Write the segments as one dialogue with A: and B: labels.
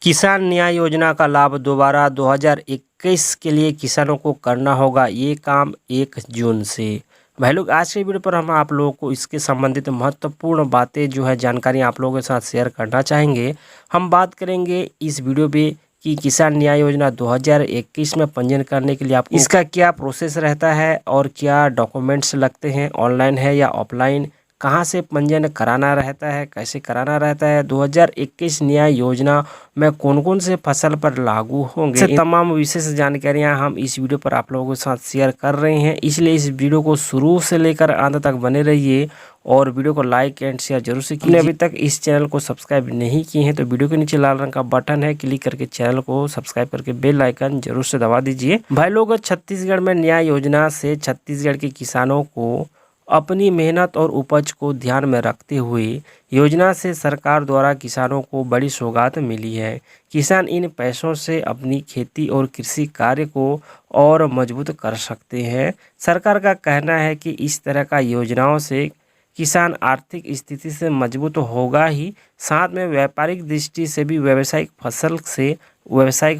A: किसान न्याय योजना का लाभ दोबारा 2021 के लिए किसानों को करना होगा ये काम 1 जून से। भाई लोग, आज के वीडियो पर हम आप लोगों को इसके संबंधित महत्वपूर्ण बातें जो है जानकारी आप लोगों के साथ शेयर करना चाहेंगे। हम बात करेंगे इस वीडियो पे कि किसान न्याय योजना 2021 में पंजीयन करने के लिए आपको इसका क्या प्रोसेस रहता है और क्या डॉक्यूमेंट्स लगते हैं, ऑनलाइन है या ऑफलाइन, कहाँ से पंजीयन कराना रहता है, कैसे कराना रहता है, 2021 न्याय योजना में कौन कौन से फसल पर लागू होंगे, ये तमाम विशेष जानकारियां हम इस वीडियो पर आप लोगों के साथ शेयर कर रहे हैं। इसलिए इस वीडियो को शुरू से लेकर अंत तक बने रहिए और वीडियो को लाइक एंड शेयर जरूर से कीजिए। अभी तक इस चैनल को सब्सक्राइब नहीं किए हैं तो वीडियो के नीचे लाल रंग का बटन है, क्लिक करके चैनल को सब्सक्राइब करके बेल आइकन जरूर से दबा दीजिए। भाई लोग, छत्तीसगढ़ में न्याय योजना से छत्तीसगढ़ के किसानों को अपनी मेहनत और उपज को ध्यान में रखते हुए योजना से सरकार द्वारा किसानों को बड़ी सौगात मिली है। किसान इन पैसों से अपनी खेती और कृषि कार्य को और मजबूत कर सकते हैं। सरकार का कहना है कि इस तरह का योजनाओं से किसान आर्थिक स्थिति से मजबूत होगा ही, साथ में व्यापारिक दृष्टि से भी व्यावसायिक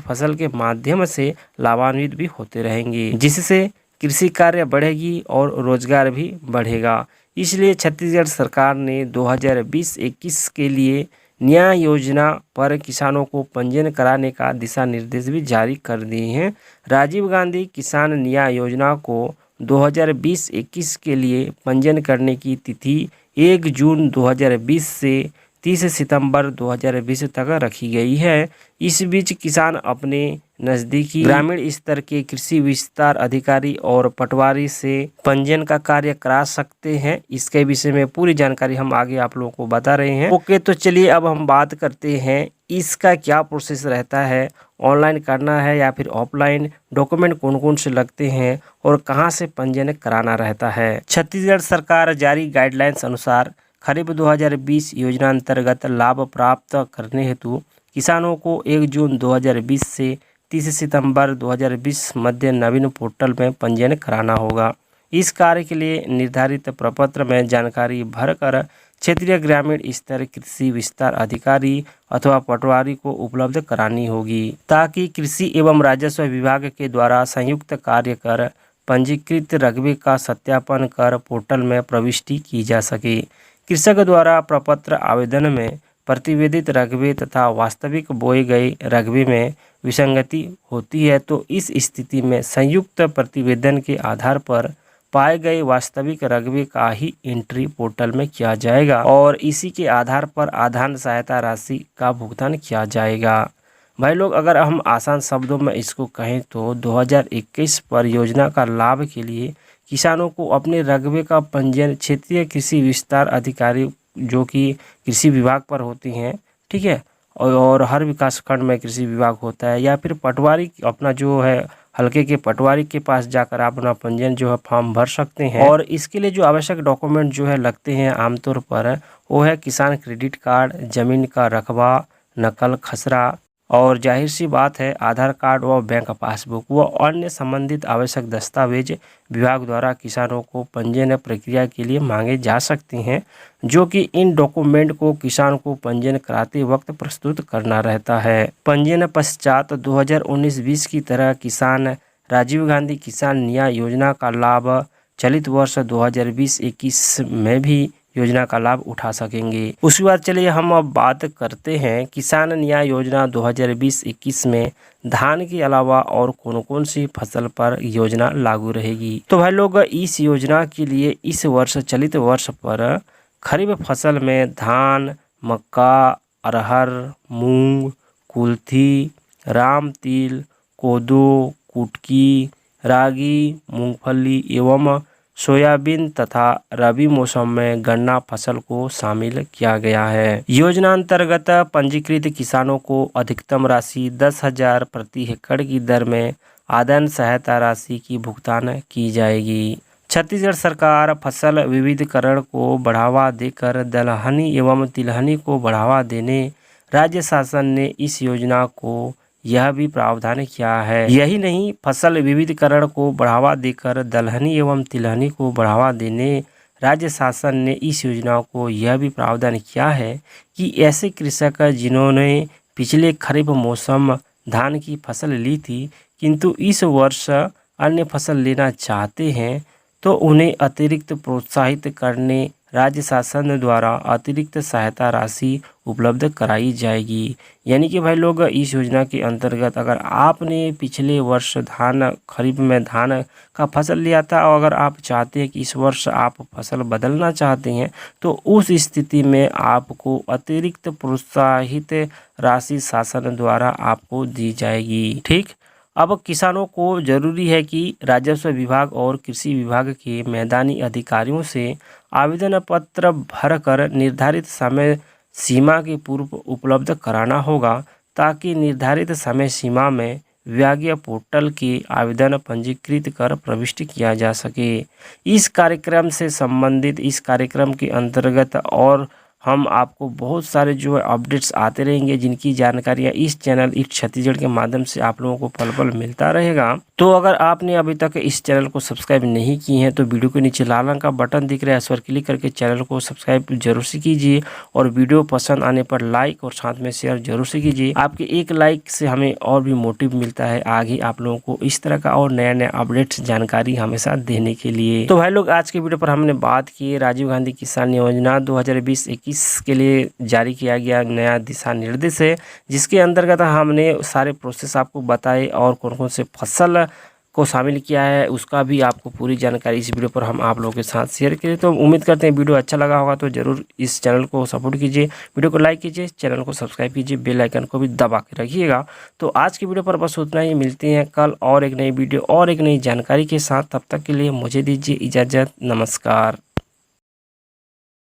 A: फसल के माध्यम से लाभान्वित भी होते रहेंगे, जिससे कृषि कार्य बढ़ेगी और रोजगार भी बढ़ेगा। इसलिए छत्तीसगढ़ सरकार ने 2020-21 के लिए न्याय योजना पर किसानों को पंजीयन कराने का दिशा निर्देश भी जारी कर दिए हैं। राजीव गांधी किसान न्याय योजना को 2020-21 के लिए पंजीयन करने की तिथि 1 जून 2020 से 30 सितंबर 2020 तक रखी गई है। इस बीच किसान अपने नज़दीकी ग्रामीण स्तर के कृषि विस्तार अधिकारी और पटवारी से पंजीयन का कार्य करा सकते हैं। इसके विषय में पूरी जानकारी हम आगे आप लोगों को बता रहे हैं। ओके, तो चलिए अब हम बात करते हैं इसका क्या प्रोसेस रहता है, ऑनलाइन करना है या फिर ऑफलाइन, डॉक्यूमेंट कौन कौन से लगते हैं और कहाँ से पंजीयन कराना रहता है। छत्तीसगढ़ सरकार जारी गाइडलाइंस अनुसार खरीफ 2020 योजना अंतर्गत लाभ प्राप्त करने हेतु किसानों को 1 जून 2020 से 30 सितंबर 2020 मध्य नवीन पोर्टल में पंजीयन कराना होगा। इस कार्य के लिए निर्धारित प्रपत्र में जानकारी भरकर क्षेत्रीय ग्रामीण स्तर कृषि विस्तार अधिकारी अथवा पटवारी को उपलब्ध करानी होगी, ताकि कृषि एवं राजस्व विभाग के द्वारा संयुक्त कार्य कर पंजीकृत रकबे का सत्यापन कर पोर्टल में प्रविष्टि की जा सके। कृषक द्वारा प्रपत्र आवेदन में प्रतिवेदित रकबे तथा वास्तविक बोए गए रकबे में विसंगति होती है तो इस स्थिति में संयुक्त प्रतिवेदन के आधार पर पाए गए वास्तविक रकबे का ही एंट्री पोर्टल में किया जाएगा और इसी के आधार पर आधार सहायता राशि का भुगतान किया जाएगा। भाई लोग, अगर हम आसान शब्दों में इसको कहें तो 2021 पर योजना का लाभ के लिए किसानों को अपने रकबे का पंजीयन क्षेत्रीय कृषि विस्तार अधिकारी जो कि कृषि विभाग पर होती हैं, ठीक है, और हर विकास खंड में कृषि विभाग होता है, या फिर पटवारी अपना जो है हल्के के पटवारी के पास जाकर आप अपना पंजीयन जो है फॉर्म भर सकते हैं। और इसके लिए जो आवश्यक डॉक्यूमेंट जो है लगते हैं आमतौर पर वो है किसान क्रेडिट कार्ड, जमीन का रकबा, नकल खसरा और जाहिर सी बात है आधार कार्ड व बैंक पासबुक व अन्य संबंधित आवश्यक दस्तावेज विभाग द्वारा किसानों को पंजीयन प्रक्रिया के लिए मांगे जा सकते हैं, जो कि इन डॉक्यूमेंट को किसान को पंजीयन कराते वक्त प्रस्तुत करना रहता है। पंजीयन पश्चात 2019-20 की तरह किसान राजीव गांधी किसान न्याय योजना का लाभ चलित वर्ष 2020-21 में भी योजना का लाभ उठा सकेंगे। उसके बाद चलिए हम अब बात करते हैं किसान न्याय योजना 2020-21 में धान के अलावा और कौन कौन सी फसल पर योजना लागू रहेगी। तो भाई लोग, इस योजना के लिए इस वर्ष चलित वर्ष पर खरीफ फसल में धान, मक्का, अरहर, मूंग, कुल्थी, राम तिल, कोदो, कुटकी, रागी, मूंगफली एवं सोयाबीन तथा रबी मौसम में गन्ना फसल को शामिल किया गया है। योजना अंतर्गत पंजीकृत किसानों को अधिकतम राशि 10,000 प्रति हेक्टेयर की दर में आदान सहायता राशि की भुगतान की जाएगी। छत्तीसगढ़ सरकार फसल विविधीकरण को बढ़ावा देकर दलहनी एवं तिलहनी को बढ़ावा देने राज्य शासन ने इस योजना को यह भी प्रावधान किया है। यही नहीं, फसल विविधीकरण को बढ़ावा देकर दलहनी एवं तिलहनी को बढ़ावा देने राज्य शासन ने इस योजना को यह भी प्रावधान किया है कि ऐसे कृषक जिन्होंने पिछले खरीफ मौसम धान की फसल ली थी, किंतु इस वर्ष अन्य फसल लेना चाहते हैं तो उन्हें अतिरिक्त प्रोत्साहित करने राज्य शासन द्वारा अतिरिक्त सहायता राशि उपलब्ध कराई जाएगी। यानी कि भाई लोग, इस योजना के अंतर्गत अगर आपने पिछले वर्ष खरीफ में धान का फसल लिया था और अगर आप चाहते हैं कि इस वर्ष आप फसल बदलना चाहते हैं तो उस स्थिति में आपको अतिरिक्त प्रोत्साहित राशि शासन द्वारा आपको दी जाएगी। ठीक, अब किसानों को जरूरी है कि राजस्व विभाग और कृषि विभाग के मैदानी अधिकारियों से आवेदन पत्र भरकर निर्धारित समय सीमा के पूर्व उपलब्ध कराना होगा, ताकि निर्धारित समय सीमा में विभागीय पोर्टल के आवेदन पंजीकृत कर प्रविष्ट किया जा सके। इस कार्यक्रम के अंतर्गत और हम आपको बहुत सारे जो है अपडेट्स आते रहेंगे, जिनकी जानकारियाँ इस चैनल इट छत्तीसगढ़ के माध्यम से आप लोगों को पल पल मिलता रहेगा। तो अगर आपने अभी तक इस चैनल को सब्सक्राइब नहीं किए हैं तो वीडियो के नीचे लाल रंग का बटन दिख रहा है, इस पर क्लिक करके चैनल को सब्सक्राइब जरूर से कीजिए और वीडियो पसंद आने पर लाइक और साथ में शेयर जरूर से कीजिए। आपके एक लाइक से हमें और भी मोटिव मिलता है आगे आप लोगों को इस तरह का और नया नया अपडेट्स जानकारी हमेशा देने के लिए। तो भाई लोग, आज के वीडियो पर हमने बात की राजीव गांधी किसान योजना 2020-21 के लिए जारी किया गया नया दिशा निर्देश है, जिसके अंतर्गत हमने सारे प्रोसेस आपको बताए और कौन कौन से फसल को शामिल किया है उसका भी आपको पूरी जानकारी इस वीडियो पर हम आप लोगों के साथ शेयर करें। तो उम्मीद करते हैं वीडियो अच्छा लगा होगा, तो ज़रूर इस चैनल को सपोर्ट कीजिए, वीडियो को लाइक कीजिए, चैनल को सब्सक्राइब कीजिए, बेल आइकन को भी दबा के रखिएगा। तो आज की वीडियो पर बस उतना ही, मिलते हैं कल और एक नई वीडियो और एक नई जानकारी के साथ। तब तक के लिए मुझे दीजिए इजाज़त, नमस्कार।